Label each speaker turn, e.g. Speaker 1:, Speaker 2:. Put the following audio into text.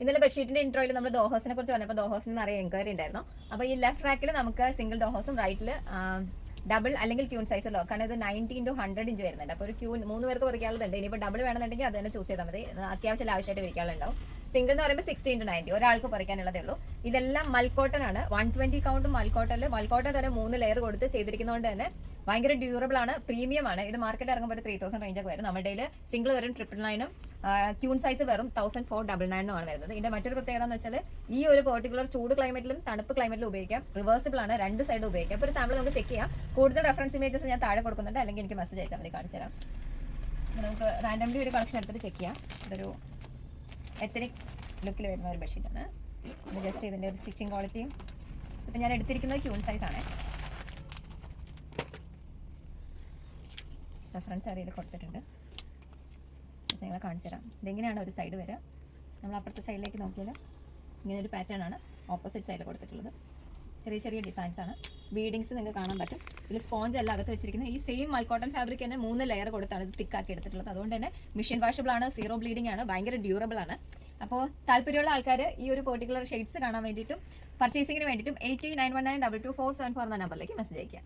Speaker 1: ഇന്നലെ ബെഡ്ഷീറ്റിന്റെ ഇൻട്രോയിൽ നമ്മൾ ദോഹോസിനെ കുറിച്ച് പറഞ്ഞപ്പോൾ ദോഹോസിന് നിറയെ എൻക്വയറി ഉണ്ടായിരുന്നു. അപ്പോൾ ഈ ലെഫ്റ്റ് റാക്കിൽ നമുക്ക് സിംഗിൾ ദോഹോസും റൈറ്റിൽ ഡബിൾ അല്ലെങ്കിൽ ക്യൂൺ സൈസ് ലോ, കാരണം ഇത് 90 into 100 ഇഞ്ച് വരുന്നുണ്ട്. അപ്പോൾ ഒരു ക്യൂൺ 3 പേർക്ക് പറിക്കാനുള്ളതുണ്ട്. ഇനിയിപ്പോൾ ഡബിൾ വേണമെന്നുണ്ടെങ്കിൽ അത് തന്നെ ചൂസ് ചെയ്താൽ മതി. അത്യാവശ്യം ആവശ്യമായിട്ട് വിരിക്കാനുണ്ടാവും. സിംഗിൾ എന്ന് പറയുമ്പോൾ 60 into 90 ഒരാൾക്ക് പറിക്കാനുള്ളതേ ഉള്ളൂ. ഇതെല്ലാം മൽക്കോട്ടൺ ആണ്. 120 കൗണ്ട് മൽക്കോട്ടണിൽ മൽക്കോട്ടൺ തന്നെ 3 ലെയർ കൊടുത്ത് ചെയ്തിരിക്കുന്നതുകൊണ്ട് തന്നെ ഭയങ്കര ഡ്യൂറബിൾ ആണ്, പ്രീമിയം ആണ്. ഇത് മാർക്കറ്റ് ഇറങ്ങുമ്പോൾ ഒരു 3000 റേഞ്ചൊക്കെ വരും. നമ്മുടെ കയ്യിൽ സിംഗിൾ വരും 999 ക്യൂൺ സൈസ് വെറും 1499 ആണ് വരുന്നത്. ഇതിന്റെ മറ്റൊരു പ്രത്യേകത എന്ന് വെച്ചാൽ ഈ ഒരു പെർട്ടിക്കുലർ ചൂട് ക്ലൈമറ്റിലും തണുപ്പ് ക്ലൈമറ്റിലും ഉപയോഗിക്കാം. റിവേഴ്സിബിൾ ആണ്, രണ്ട് സൈഡ് ഉപയോഗിക്കാം. അപ്പോൾ ഒരു സാമ്പിൾ നമുക്ക് ചെക്ക് ചെയ്യാം. കൂടുതൽ റെഫറൻസ് ഇമേജസ് ഞാൻ താഴെ കൊടുക്കുന്നുണ്ട്, അല്ലെങ്കിൽ എനിക്ക് മെസ്സേജ് അയച്ചാൽ മതി, കാണിച്ചു തരാം. നമുക്ക് റാൻഡംലി ഒരു കളക്ഷൻ എടുത്തിട്ട് ചെക്ക് ചെയ്യാം. ഇതൊരു എത്തനിക് ലുക്കിൽ വരുന്ന ഒരു ബെഡ്ഷീറ്റാണ്. ജസ്റ്റ് ഇതിൻ്റെ ഒരു സ്റ്റിച്ചിങ് ക്വാളിറ്റിയും ഇപ്പം ഞാൻ എടുത്തിരിക്കുന്നത് ക്യൂൺ സൈസ് ആണ്. റെഫറൻസ് അറിയിൽ കൊടുത്തിട്ടുണ്ട്, നിങ്ങളെ കാണിച്ചു തരാം. ഇതെങ്ങനെയാണ് ഒരു സൈഡ് വരിക. നമ്മൾ അപ്പുറത്തെ സൈഡിലേക്ക് നോക്കിയാൽ ഇങ്ങനെ ഒരു പാറ്റേൺ ആണ് ഓപ്പോസിറ്റ് സൈഡിൽ കൊടുത്തിട്ടുള്ളത്. ചെറിയ ചെറിയ ഡിസൈൻസ് ആണ്. ബീഡിങ്സ് നിങ്ങൾക്ക് കാണാൻ പറ്റും. ഇതിൽ സ്പോഞ്ച് അല്ല അകത്ത് വെച്ചിരിക്കുന്നത്. ഈ സെയിം മൽക്കോട്ടൺ ഫാബ്രിക് തന്നെ 3 ലെയർ കൊടുത്താണ് ഇത് തിക്കാക്കി എടുത്തിട്ടുള്ളത്. അതുകൊണ്ട് തന്നെ മെഷീൻ വാഷബിൾ ആണ്, സീറോ ബ്ലീഡിംഗ് ആണ്, ഭയങ്കര ഡ്യൂറബിൾ ആണ്. അപ്പോൾ താല്പര്യമുള്ള ആൾക്കാർ ഈ ഒരു പെർട്ടിക്കുലർ ഷെയ്ഡ്സ് കാണാൻ വേണ്ടിയിട്ടും പർച്ചേസിങ്ങിന് വേണ്ടിയിട്ടും 89192247 എന്ന നമ്പറിലേക്ക് മെസ്സേജ് അയക്കുക.